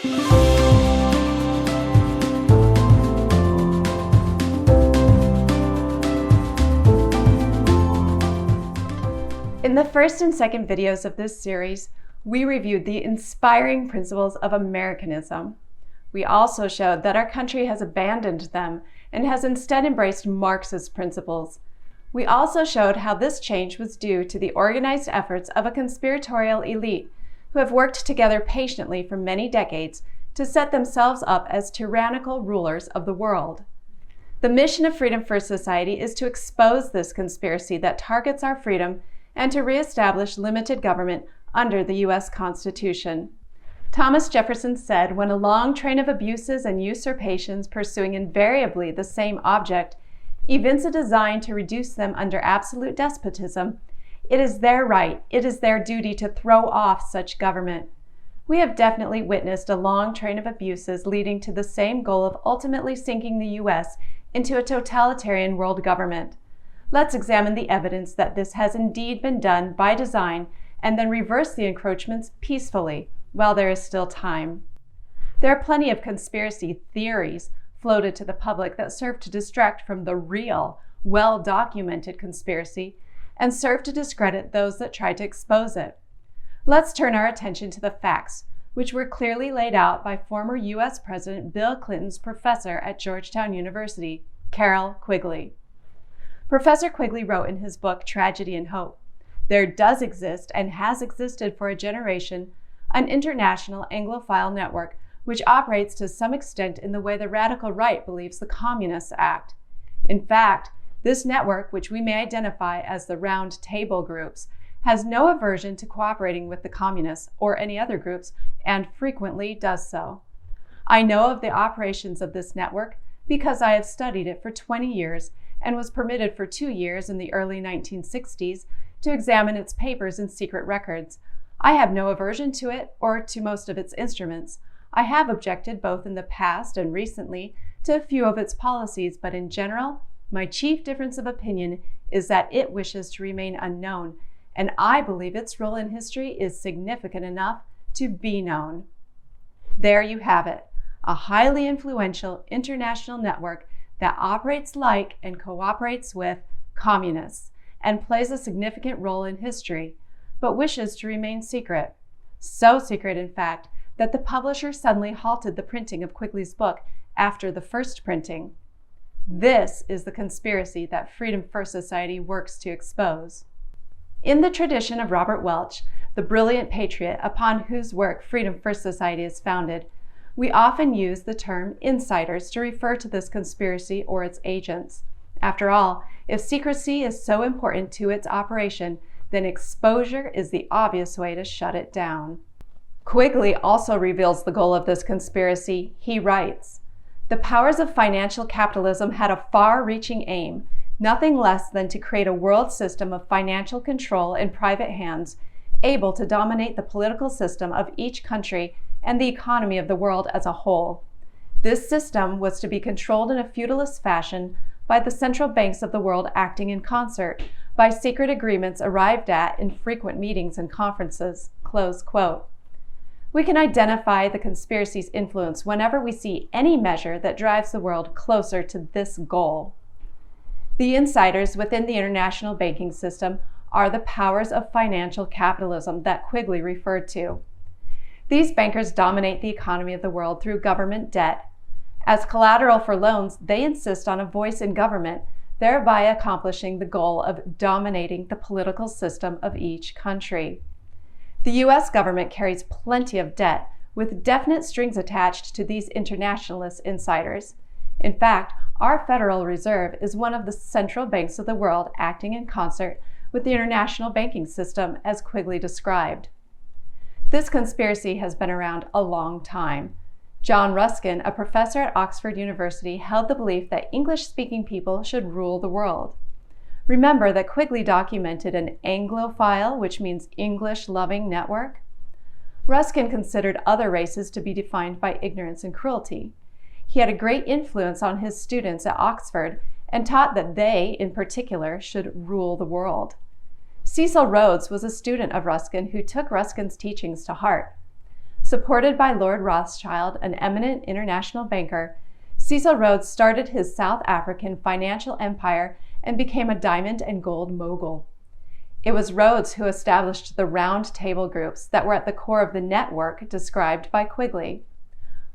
In the first and second videos of this series, we reviewed the inspiring principles of Americanism. We also showed that our country has abandoned them and has instead embraced Marxist principles. We also showed how this change was due to the organized efforts of a conspiratorial elite who have worked together patiently for many decades to set themselves up as tyrannical rulers of the world. The mission of Freedom First Society is to expose this conspiracy that targets our freedom and to reestablish limited government under the U.S. Constitution. Thomas Jefferson said, "When a long train of abuses and usurpations pursuing invariably the same object evince a design to reduce them under absolute despotism, it is their right, it is their duty to throw off such government." We have definitely witnessed a long train of abuses leading to the same goal of ultimately sinking the U.S. into a totalitarian world government. Let's examine the evidence that this has indeed been done by design and then reverse the encroachments peacefully while there is still time. There are plenty of conspiracy theories floated to the public that serve to distract from the real, well-documented conspiracy and serve to discredit those that try to expose it. Let's turn our attention to the facts, which were clearly laid out by former U.S. President Bill Clinton's professor at Georgetown University, Carroll Quigley. Professor Quigley wrote in his book, Tragedy and Hope, "There does exist and has existed for a generation an international Anglophile network which operates to some extent in the way the radical right believes the communists act. In fact, this network, which we may identify as the Round Table groups, has no aversion to cooperating with the communists or any other groups and frequently does so. I know of the operations of this network because I have studied it for 20 years and was permitted for 2 years in the early 1960s to examine its papers and secret records. I have no aversion to it or to most of its instruments. I have objected both in the past and recently to a few of its policies, but in general, my chief difference of opinion is that it wishes to remain unknown, and I believe its role in history is significant enough to be known." There you have it, a highly influential international network that operates like and cooperates with communists and plays a significant role in history, but wishes to remain secret. So secret, in fact, that the publisher suddenly halted the printing of Quigley's book after the first printing. This is the conspiracy that Freedom First Society works to expose. In the tradition of Robert Welch, the brilliant patriot upon whose work Freedom First Society is founded, we often use the term insiders to refer to this conspiracy or its agents. After all, if secrecy is so important to its operation, then exposure is the obvious way to shut it down. Quigley also reveals the goal of this conspiracy. He writes, "The powers of financial capitalism had a far-reaching aim, nothing less than to create a world system of financial control in private hands, able to dominate the political system of each country and the economy of the world as a whole. This system was to be controlled in a feudalist fashion by the central banks of the world acting in concert, by secret agreements arrived at in frequent meetings and conferences." Close quote. We can identify the conspiracy's influence whenever we see any measure that drives the world closer to this goal. The insiders within the international banking system are the powers of financial capitalism that Quigley referred to. These bankers dominate the economy of the world through government debt. As collateral for loans, they insist on a voice in government, thereby accomplishing the goal of dominating the political system of each country. The U.S. government carries plenty of debt, with definite strings attached to these internationalist insiders. In fact, our Federal Reserve is one of the central banks of the world acting in concert with the international banking system, as Quigley described. This conspiracy has been around a long time. John Ruskin, a professor at Oxford University, held the belief that English-speaking people should rule the world. Remember that Quigley documented an Anglophile, which means English-loving network. Ruskin considered other races to be defined by ignorance and cruelty. He had a great influence on his students at Oxford and taught that they, in particular, should rule the world. Cecil Rhodes was a student of Ruskin who took Ruskin's teachings to heart. Supported by Lord Rothschild, an eminent international banker, Cecil Rhodes started his South African financial empire and became a diamond and gold mogul. It was Rhodes who established the round table groups that were at the core of the network described by Quigley.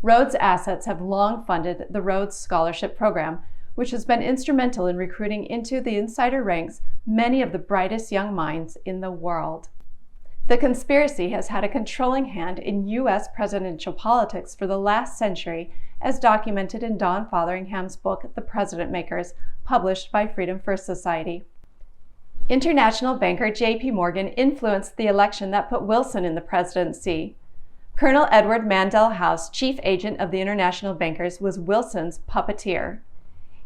Rhodes' assets have long funded the Rhodes Scholarship Program, which has been instrumental in recruiting into the insider ranks many of the brightest young minds in the world. The conspiracy has had a controlling hand in U.S. presidential politics for the last century, as documented in Don Fotheringham's book, The President Makers, published by Freedom First Society. International banker J.P. Morgan influenced the election that put Wilson in the presidency. Colonel Edward Mandell House, chief agent of the international bankers, was Wilson's puppeteer.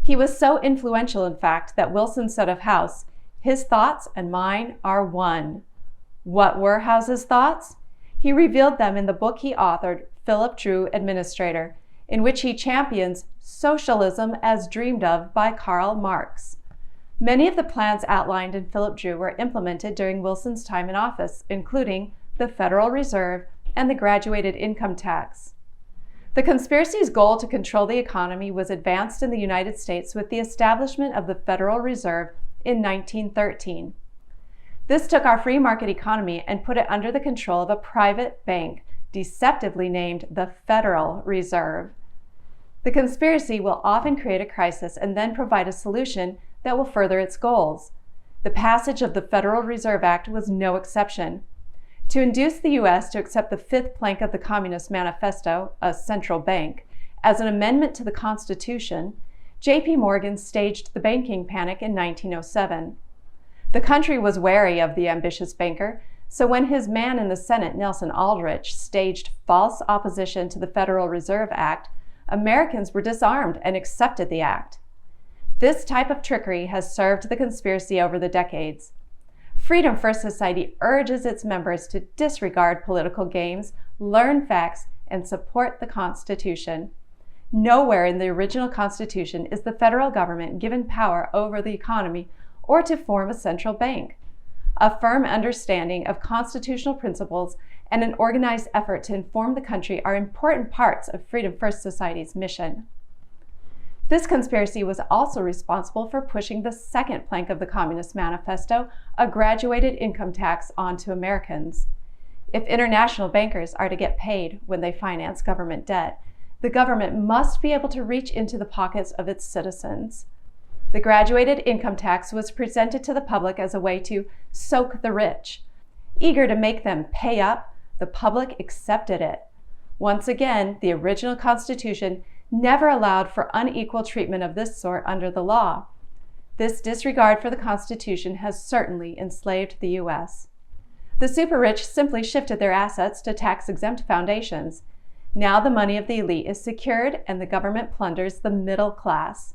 He was so influential, in fact, that Wilson said of House, "His thoughts and mine are one." What were House's thoughts? He revealed them in the book he authored, Philip Drew, Administrator, in which he champions socialism as dreamed of by Karl Marx. Many of the plans outlined in Philip Drew were implemented during Wilson's time in office, including the Federal Reserve and the graduated income tax. The conspiracy's goal to control the economy was advanced in the United States with the establishment of the Federal Reserve in 1913. This took our free market economy and put it under the control of a private bank, deceptively named the Federal Reserve. The conspiracy will often create a crisis and then provide a solution that will further its goals. The passage of the Federal Reserve Act was no exception. To induce the U.S. to accept the fifth plank of the Communist Manifesto, a central bank, as an amendment to the Constitution, J.P. Morgan staged the banking panic in 1907. The country was wary of the ambitious banker, so when his man in the Senate, Nelson Aldrich, staged false opposition to the Federal Reserve Act, Americans were disarmed and accepted the act. This type of trickery has served the conspiracy over the decades. Freedom First Society urges its members to disregard political games, learn facts, and support the Constitution. Nowhere in the original Constitution is the federal government given power over the economy or to form a central bank. A firm understanding of constitutional principles and an organized effort to inform the country are important parts of Freedom First Society's mission. This conspiracy was also responsible for pushing the second plank of the Communist Manifesto, a graduated income tax, onto Americans. If international bankers are to get paid when they finance government debt, the government must be able to reach into the pockets of its citizens. The graduated income tax was presented to the public as a way to soak the rich. Eager to make them pay up, the public accepted it. Once again, the original Constitution never allowed for unequal treatment of this sort under the law. This disregard for the Constitution has certainly enslaved the U.S. The super-rich simply shifted their assets to tax-exempt foundations. Now the money of the elite is secured and the government plunders the middle class.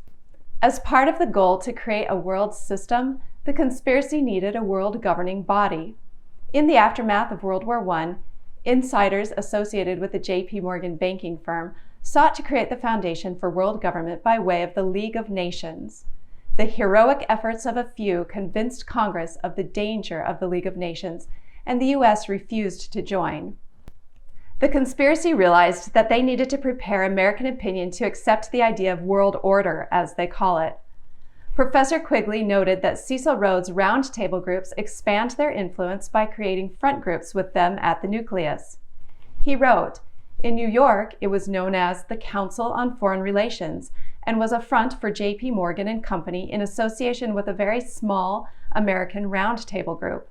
As part of the goal to create a world system, the conspiracy needed a world governing body. In the aftermath of World War I, insiders associated with the J.P. Morgan banking firm sought to create the foundation for world government by way of the League of Nations. The heroic efforts of a few convinced Congress of the danger of the League of Nations, and the U.S. refused to join. The conspiracy realized that they needed to prepare American opinion to accept the idea of world order, as they call it. Professor Quigley noted that Cecil Rhodes' roundtable groups expand their influence by creating front groups with them at the nucleus. He wrote, "In New York, it was known as the Council on Foreign Relations and was a front for J.P. Morgan and Company in association with a very small American roundtable group.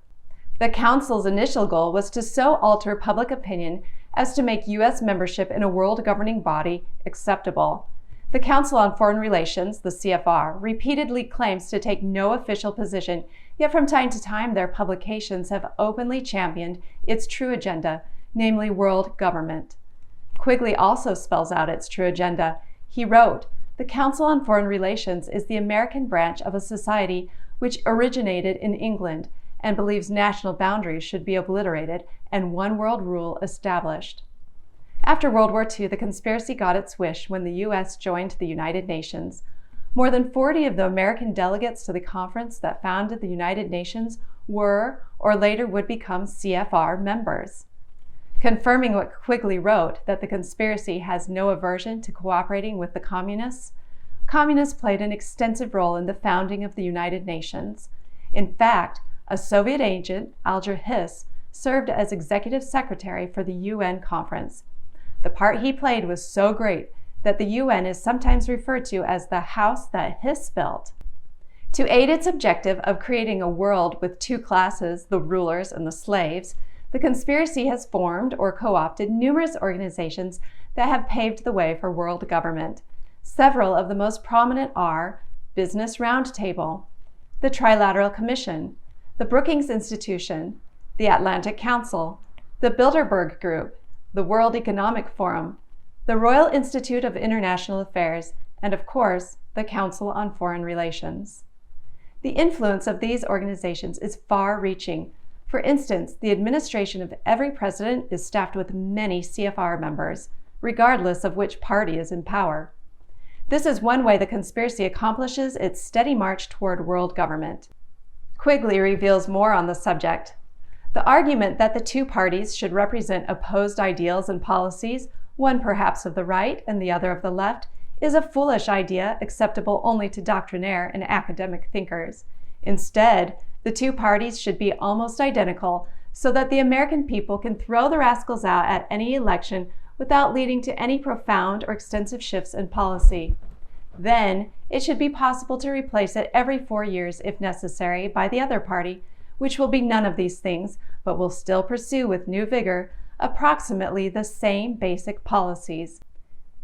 The Council's initial goal was to so alter public opinion as to make U.S. membership in a world governing body acceptable. The Council on Foreign Relations, the CFR, repeatedly claims to take no official position, yet from time to time their publications have openly championed its true agenda, namely world government." Quigley also spells out its true agenda. He wrote, "The Council on Foreign Relations is the American branch of a society which originated in England and believes national boundaries should be obliterated and one world rule established." After World War II, the conspiracy got its wish when the U.S. joined the United Nations. More than 40 of the American delegates to the conference that founded the United Nations were, or later would become, CFR members. confirming what Quigley wrote, that the conspiracy has no aversion to cooperating with the communists. Communists played an extensive role in the founding of the United Nations. In fact, a Soviet agent, Alger Hiss, served as executive secretary for the UN conference. The part he played was so great that the UN is sometimes referred to as the house that Hiss built. To aid its objective of creating a world with two classes, the rulers and the slaves, the conspiracy has formed or co-opted numerous organizations that have paved the way for world government. Several of the most prominent are Business Roundtable, the Trilateral Commission, the Brookings Institution, the Atlantic Council, the Bilderberg Group, the World Economic Forum, the Royal Institute of International Affairs, and of course, the Council on Foreign Relations. The influence of these organizations is far-reaching. For instance, the administration of every president is staffed with many CFR members, regardless of which party is in power. This is one way the conspiracy accomplishes its steady march toward world government. Quigley reveals more on the subject. The argument that the two parties should represent opposed ideals and policies, one perhaps of the right and the other of the left, is a foolish idea acceptable only to doctrinaire and academic thinkers. Instead, the two parties should be almost identical so that the American people can throw the rascals out at any election without leading to any profound or extensive shifts in policy. Then, it should be possible to replace it every 4 years if necessary by the other party, which will be none of these things, but will still pursue with new vigor approximately the same basic policies.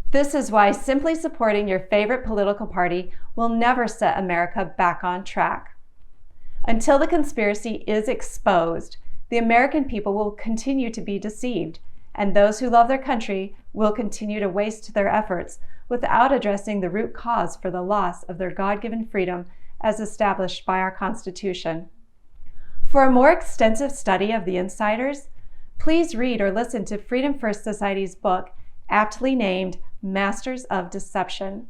This is why simply supporting your favorite political party will never set America back on track. Until the conspiracy is exposed, the American people will continue to be deceived, and those who love their country will continue to waste their efforts without addressing the root cause for the loss of their God-given freedom as established by our Constitution. For a more extensive study of the insiders, please read or listen to Freedom First Society's book, aptly named Masters of Deception.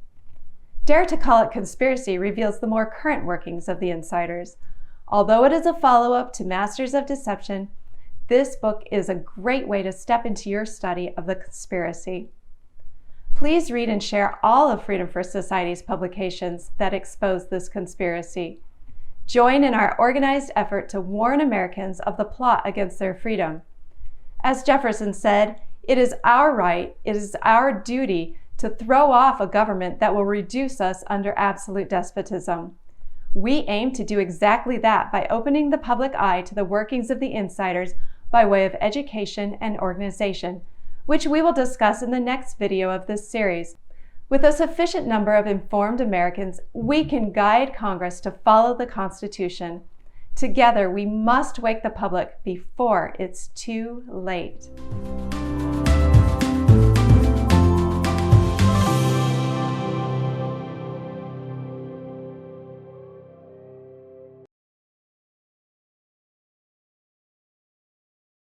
Dare to Call It Conspiracy reveals the more current workings of the insiders. Although it is a follow-up to Masters of Deception, this book is a great way to step into your study of the conspiracy. Please read and share all of Freedom First Society's publications that expose this conspiracy. Join in our organized effort to warn Americans of the plot against their freedom. As Jefferson said, it is our right, it is our duty to throw off a government that will reduce us under absolute despotism. We aim to do exactly that by opening the public eye to the workings of the insiders by way of education and organization, which we will discuss in the next video of this series. With a sufficient number of informed Americans, we can guide Congress to follow the Constitution. Together, we must wake the public before it's too late.